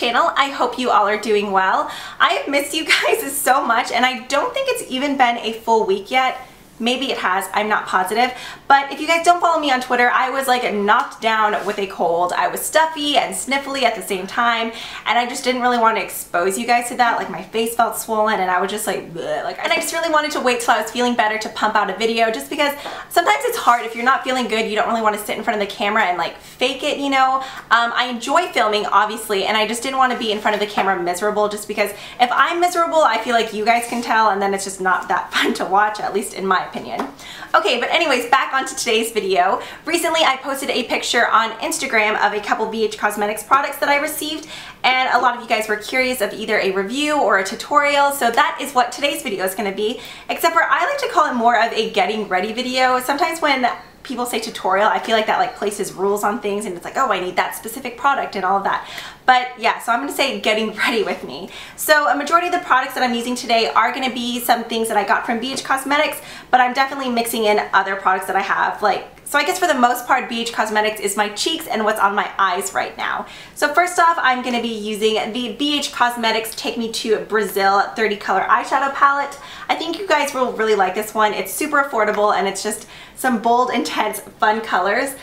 channel. I hope you all are doing well. I have missed you guys so much, and I don't think it's even been a full week yet. Maybe it has, I'm not positive. But if you guys don't follow me on Twitter, I was like knocked down with a cold. I was stuffy and sniffly at the same time, and I just didn't really want to expose you guys to that. Like my face felt swollen and I was just like, bleh. And I just really wanted to wait till I was feeling better to pump out a video, just because sometimes it's hard. If you're not feeling good, you don't really want to sit in front of the camera and like fake it, you know. I enjoy filming, obviously, and I just didn't want to be in front of the camera miserable, just because if I'm miserable, I feel like you guys can tell, and then it's just not that fun to watch, at least in my opinion. Okay, but anyways, back onto today's video. Recently, I posted a picture on Instagram of a couple BH Cosmetics products that I received, and a lot of you guys were curious of either a review or a tutorial, so that is what today's video is going to be, except for I like to call it more of a getting ready video. Sometimes when people say tutorial, I feel like that like places rules on things, and it's like, oh, I need that specific product and all of that. But yeah, so I'm going to say getting ready with me. So a majority of the products that I'm using today are going to be some things that I got from BH Cosmetics, but I'm definitely mixing in other products that I have. So I guess for the most part, BH Cosmetics is my cheeks and what's on my eyes right now. So first off, I'm going to be using the BH Cosmetics Take Me to Brazil 30 color eyeshadow palette. I think you guys will really like this one. It's super affordable, and it's just some bold, intense, fun colors.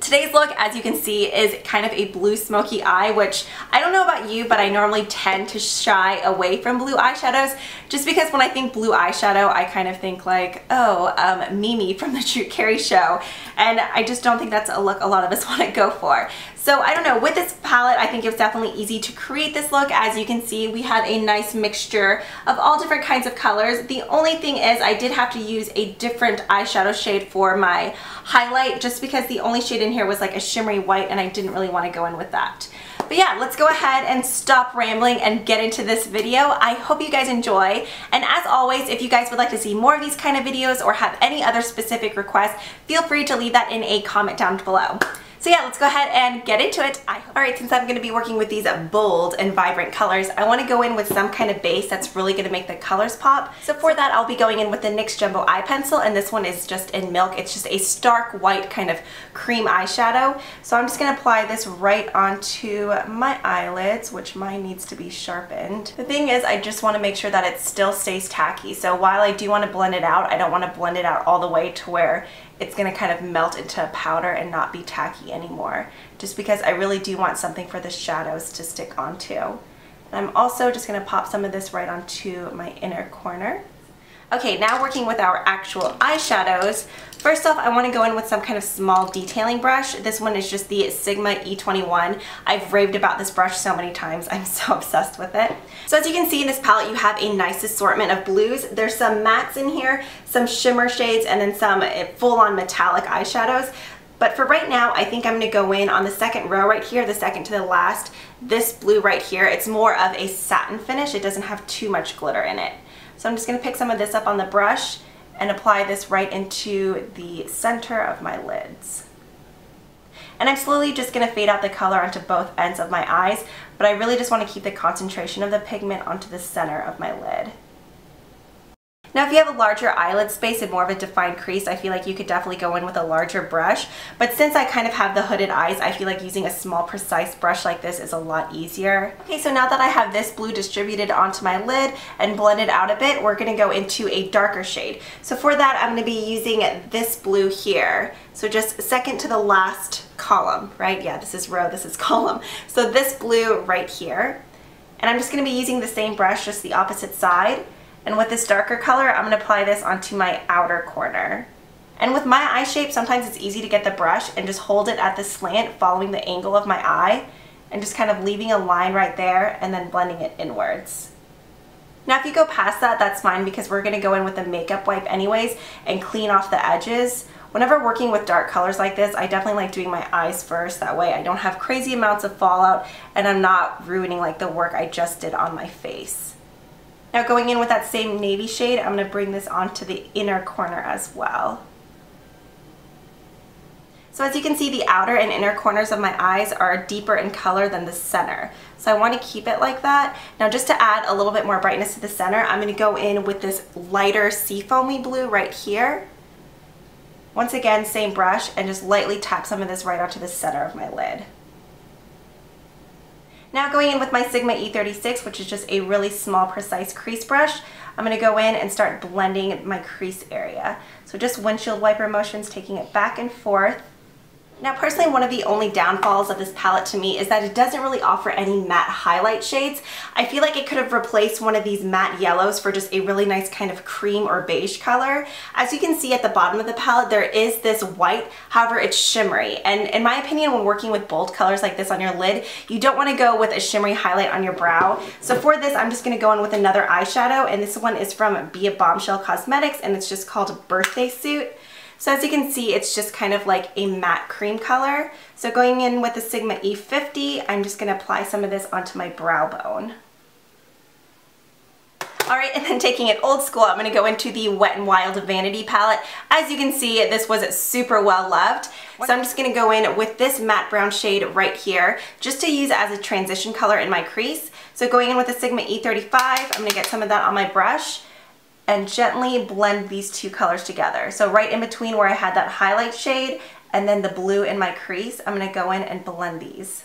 Today's look, as you can see, is kind of a blue smoky eye, which I don't know about you, but I normally tend to shy away from blue eyeshadows, just because when I think blue eyeshadow, I kind of think like, oh, Mimi from the Drew Carey show, and I just don't think that's a look a lot of us want to go for. So I don't know, with this palette, I think it's definitely easy to create this look. As you can see, we have a nice mixture of all different kinds of colors. The only thing is I did have to use a different eyeshadow shade for my highlight, just because the only shade in here was like a shimmery white, and I didn't really want to go in with that. But yeah, let's go ahead and stop rambling and get into this video. I hope you guys enjoy, and as always, if you guys would like to see more of these kind of videos or have any other specific requests, feel free to leave that in a comment down below. So yeah, let's go ahead and get into it. Alright, since I'm going to be working with these bold and vibrant colors, I want to go in with some kind of base that's really going to make the colors pop. So for that, I'll be going in with the NYX Jumbo Eye Pencil, and this one is just in Milk. It's just a stark white kind of cream eyeshadow. So I'm just going to apply this right onto my eyelids, which mine needs to be sharpened. The thing is, I just want to make sure that it still stays tacky. So while I do want to blend it out, I don't want to blend it out all the way to where it's going to kind of melt into a powder and not be tacky anymore, just because I really do want something for the shadows to stick onto. And I'm also just going to pop some of this right onto my inner corner. Okay, now working with our actual eyeshadows. First off, I want to go in with some kind of small detailing brush. This one is just the Sigma E21. I've raved about this brush so many times. I'm so obsessed with it. So as you can see in this palette, you have a nice assortment of blues. There's some mattes in here, some shimmer shades, and then some full-on metallic eyeshadows. But for right now, I think I'm going to go in on the second row right here, the second to the last. This blue right here, it's more of a satin finish. It doesn't have too much glitter in it. So I'm just going to pick some of this up on the brush and apply this right into the center of my lids. And I'm slowly just going to fade out the color onto both ends of my eyes, but I really just want to keep the concentration of the pigment onto the center of my lid. Now if you have a larger eyelid space and more of a defined crease, I feel like you could definitely go in with a larger brush. But since I kind of have the hooded eyes, I feel like using a small precise brush like this is a lot easier. Okay, so now that I have this blue distributed onto my lid and blended out a bit, we're going to go into a darker shade. So for that, I'm going to be using this blue here. So just second to the last column, right? Yeah, this is row, this is column. So this blue right here. And I'm just going to be using the same brush, just the opposite side. And with this darker color, I'm going to apply this onto my outer corner. And with my eye shape, sometimes it's easy to get the brush and just hold it at the slant, following the angle of my eye, and just kind of leaving a line right there and then blending it inwards. Now if you go past that, that's fine, because we're going to go in with a makeup wipe anyways and clean off the edges. Whenever working with dark colors like this, I definitely like doing my eyes first. That way I don't have crazy amounts of fallout and I'm not ruining like the work I just did on my face. Now going in with that same navy shade, I'm going to bring this onto the inner corner as well. So as you can see, the outer and inner corners of my eyes are deeper in color than the center. So I want to keep it like that. Now just to add a little bit more brightness to the center, I'm going to go in with this lighter seafoamy blue right here. Once again, same brush, and just lightly tap some of this right onto the center of my lid. Now going in with my Sigma E36, which is just a really small, precise crease brush, I'm going to go in and start blending my crease area. So just windshield wiper motions, taking it back and forth. Now personally, one of the only downfalls of this palette to me is that it doesn't really offer any matte highlight shades. I feel like it could have replaced one of these matte yellows for just a really nice kind of cream or beige color. As you can see at the bottom of the palette, there is this white, however it's shimmery. And in my opinion, when working with bold colors like this on your lid, you don't want to go with a shimmery highlight on your brow. So for this, I'm just going to go in with another eyeshadow, and this one is from Bombshell Cosmetics, and it's just called Birthday Suit. So as you can see, it's just kind of like a matte cream color. So going in with the Sigma E50, I'm just going to apply some of this onto my brow bone. Alright, and then taking it old school, I'm going to go into the Wet n Wild Vanity palette. As you can see, this was super well loved. So I'm just going to go in with this matte brown shade right here, just to use as a transition color in my crease. So going in with the Sigma E35, I'm going to get some of that on my brush and gently blend these two colors together. So right in between where I had that highlight shade and then the blue in my crease, I'm gonna go in and blend these.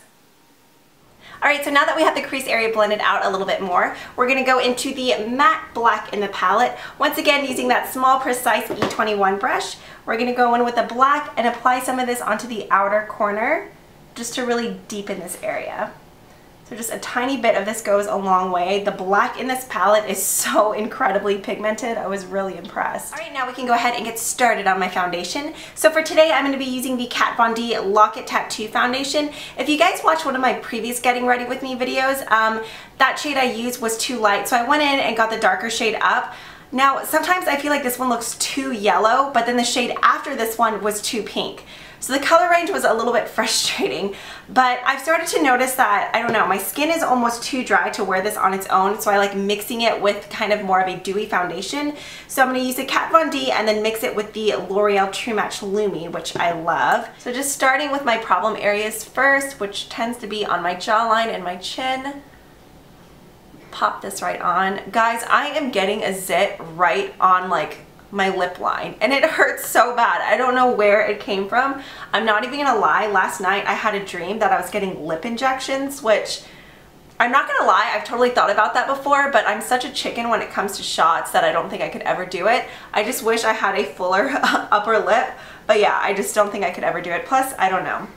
All right, so now that we have the crease area blended out a little bit more, we're gonna go into the matte black in the palette. Once again, using that small, precise E21 brush, we're gonna go in with the black and apply some of this onto the outer corner, just to really deepen this area. So just a tiny bit of this goes a long way. The black in this palette is so incredibly pigmented. I was really impressed. All right, now we can go ahead and get started on my foundation. So for today, I'm going to be using the Kat Von D Lock It Tattoo Foundation. If you guys watched one of my previous Getting Ready With Me videos, that shade I used was too light. So I went in and got the darker shade up. Now, sometimes I feel like this one looks too yellow, but then the shade after this one was too pink. So the color range was a little bit frustrating, but I've started to notice that, I don't know, my skin is almost too dry to wear this on its own, so I like mixing it with kind of more of a dewy foundation. So I'm going to use the Kat Von D and then mix it with the L'Oreal True Match Lumi, which I love. So just starting with my problem areas first, which tends to be on my jawline and my chin. Pop this right on. Guys, I am getting a zit right on like my lip line and it hurts so bad. I don't know where it came from. I'm not even gonna lie, last night I had a dream that I was getting lip injections, which I'm not gonna lie, I've totally thought about that before, but I'm such a chicken when it comes to shots that I don't think I could ever do it. I just wish I had a fuller upper lip, but yeah, I just don't think I could ever do it. Plus, I don't know,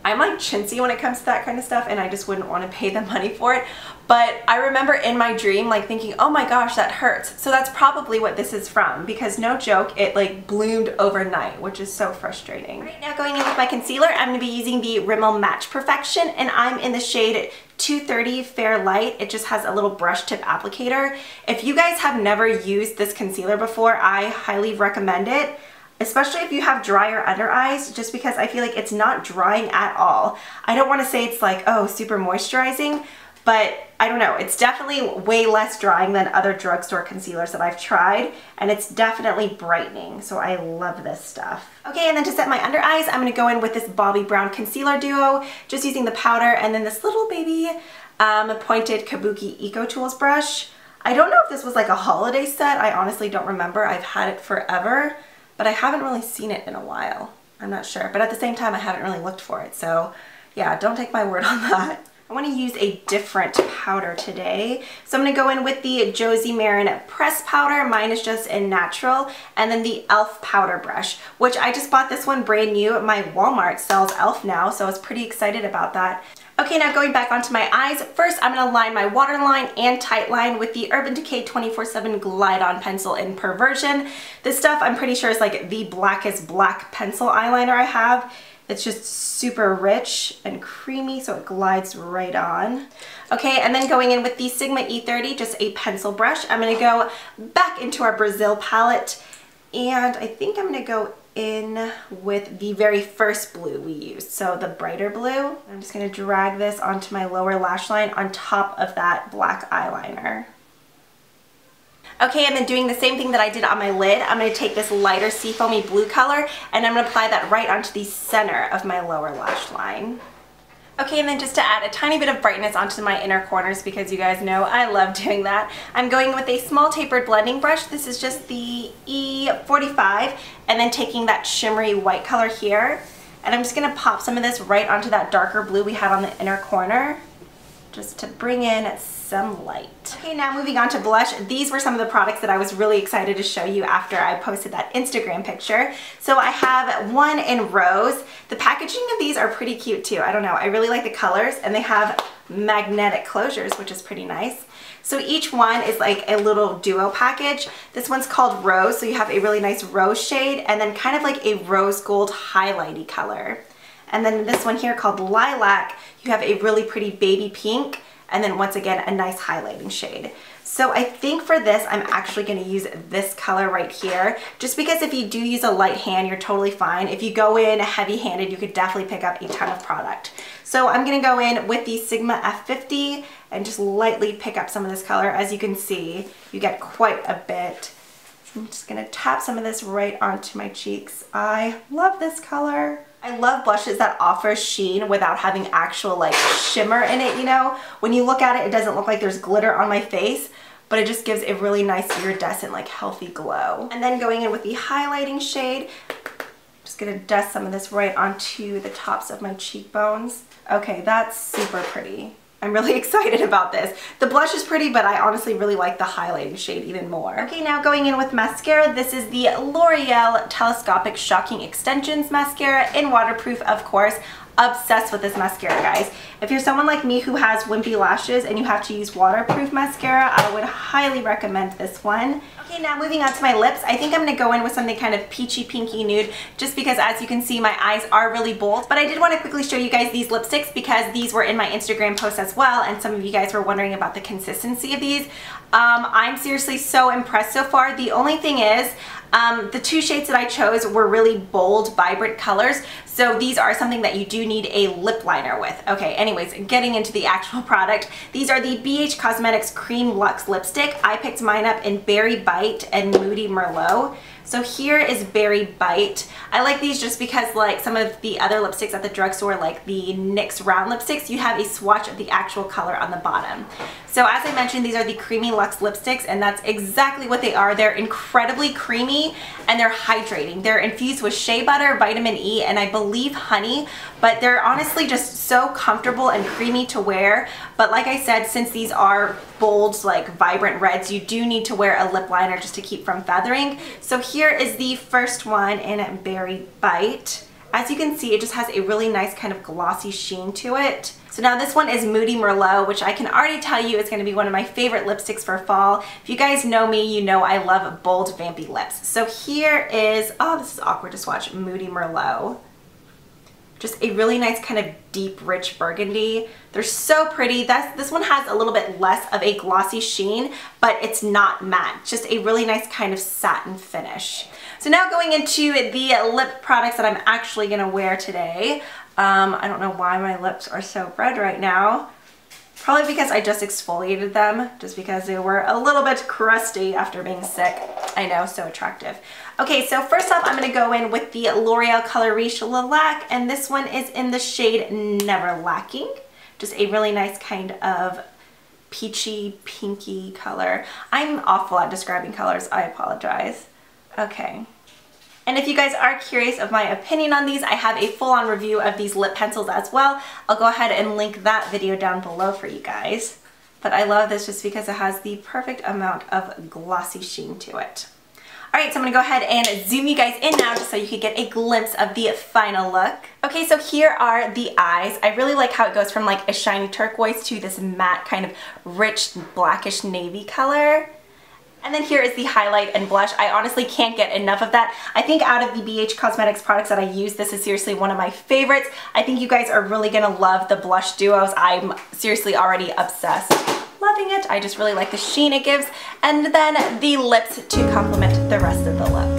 I'm like chintzy when it comes to that kind of stuff and I just wouldn't want to pay the money for it. But I remember in my dream like thinking, oh my gosh, that hurts. So that's probably what this is from, because no joke, it like bloomed overnight, which is so frustrating. Right now, going in with my concealer, I'm going to be using the Rimmel Match Perfection, and I'm in the shade 230 Fair Light. It just has a little brush tip applicator. If you guys have never used this concealer before, I highly recommend it. Especially if you have drier under eyes, just because I feel like it's not drying at all. I don't want to say it's like, oh, super moisturizing, but I don't know. It's definitely way less drying than other drugstore concealers that I've tried, and it's definitely brightening, so I love this stuff. Okay, and then to set my under eyes, I'm going to go in with this Bobbi Brown Concealer Duo, just using the powder and then this little baby pointed Kabuki Eco Tools brush. I don't know if this was like a holiday set. I honestly don't remember. I've had it forever, but I haven't really seen it in a while. I'm not sure, but at the same time, I haven't really looked for it. So yeah, don't take my word on that. I want to use a different powder today. So I'm going to go in with the Josie Maran Press Powder. Mine is just in natural. And then the e.l.f. powder brush, which I just bought this one brand new. My Walmart sells e.l.f. now, so I was pretty excited about that. Okay, now going back onto my eyes, first I'm going to line my waterline and tightline with the Urban Decay 24/7 Glide On Pencil in Perversion. This stuff I'm pretty sure is like the blackest black pencil eyeliner I have. It's just super rich and creamy, so it glides right on. Okay, and then going in with the Sigma E30, just a pencil brush. I'm going to go back into our Brazil palette, and I think I'm going to go in with the very first blue we used, so the brighter blue. I'm just going to drag this onto my lower lash line on top of that black eyeliner. Okay, and then doing the same thing that I did on my lid, I'm going to take this lighter seafoamy blue color and I'm going to apply that right onto the center of my lower lash line. Okay, and then just to add a tiny bit of brightness onto my inner corners, because you guys know I love doing that, I'm going with a small tapered blending brush. This is just the E45, and then taking that shimmery white color here, and I'm just going to pop some of this right onto that darker blue we had on the inner corner. just to bring in some light. Okay, now moving on to blush. These were some of the products that I was really excited to show you after I posted that Instagram picture. So I have one in Rose. The packaging of these are pretty cute too. I don't know, I really like the colors, and they have magnetic closures, which is pretty nice. So each one is like a little duo package. This one's called Rose, so you have a really nice rose shade and then kind of like a rose gold highlighty color. And then this one here called Lilac, you have a really pretty baby pink, and then once again a nice highlighting shade. So I think for this I'm actually going to use this color right here, just because if you do use a light hand you're totally fine. If you go in heavy handed you could definitely pick up a ton of product. So I'm going to go in with the Sigma F50 and just lightly pick up some of this color. As you can see, you get quite a bit. I'm just going to tap some of this right onto my cheeks. I love this color. I love blushes that offer sheen without having actual like shimmer in it, you know? When you look at it, it doesn't look like there's glitter on my face, but it just gives a really nice iridescent, like healthy glow. And then going in with the highlighting shade, just gonna dust some of this right onto the tops of my cheekbones. Okay, that's super pretty. I'm really excited about this. The blush is pretty, but I honestly really like the highlighting shade even more. Okay, now going in with mascara. This is the L'Oreal Telescopic Shocking Extensions Mascara in waterproof, of course. Obsessed with this mascara, guys. If you're someone like me who has wimpy lashes and you have to use waterproof mascara, I would highly recommend this one. Okay, now moving on to my lips. I think I'm going to go in with something kind of peachy pinky nude, just because as you can see my eyes are really bold. But I did want to quickly show you guys these lipsticks because these were in my Instagram post as well, and some of you guys were wondering about the consistency of these. I'm seriously so impressed so far. The only thing is, the two shades that I chose were really bold, vibrant colors, so these are something that you do need a lip liner with. Okay, anyways, getting into the actual product. These are the BH Cosmetics Cream Luxe Lipstick. I picked mine up in Berry Bite and Moody Merlot. So here is Berry Bite. I like these just because like some of the other lipsticks at the drugstore, like the NYX round lipsticks, you have a swatch of the actual color on the bottom. So as I mentioned, these are the Creamy Luxe lipsticks, and that's exactly what they are. They're incredibly creamy and they're hydrating. They're infused with shea butter, vitamin E, and I believe honey, but they're honestly just so comfortable and creamy to wear. But like I said, since these are bold, like vibrant reds, you do need to wear a lip liner just to keep from feathering. So here is the first one in Berry Bite. As you can see, it just has a really nice kind of glossy sheen to it. So now this one is Moody Merlot, which I can already tell you is going to be one of my favorite lipsticks for fall. If you guys know me, you know I love bold, vampy lips. So here is, oh, this is awkward to swatch, Moody Merlot. Just a really nice kind of deep, rich burgundy. They're so pretty. This one has a little bit less of a glossy sheen, but it's not matte. Just a really nice kind of satin finish. So now going into the lip products that I'm actually gonna wear today. I don't know why my lips are so red right now. Probably because I just exfoliated them, just because they were a little bit crusty after being sick. I know, so attractive. Okay, so first off, I'm going to go in with the L'Oreal Color Riche Lilac, and this one is in the shade Never Lacking. Just a really nice kind of peachy, pinky color. I'm awful at describing colors, I apologize. Okay. And if you guys are curious of my opinion on these, I have a full-on review of these lip pencils as well. I'll go ahead and link that video down below for you guys. But I love this just because it has the perfect amount of glossy sheen to it. Alright, so I'm going to go ahead and zoom you guys in now just so you can get a glimpse of the final look. Okay, so here are the eyes. I really like how it goes from like a shiny turquoise to this matte kind of rich blackish navy color. And then here is the highlight and blush. I honestly can't get enough of that. I think out of the BH Cosmetics products that I use, this is seriously one of my favorites. I think you guys are really gonna love the blush duos. I'm seriously already obsessed. Loving it. I just really like the sheen it gives. And then the lips to complement the rest of the look.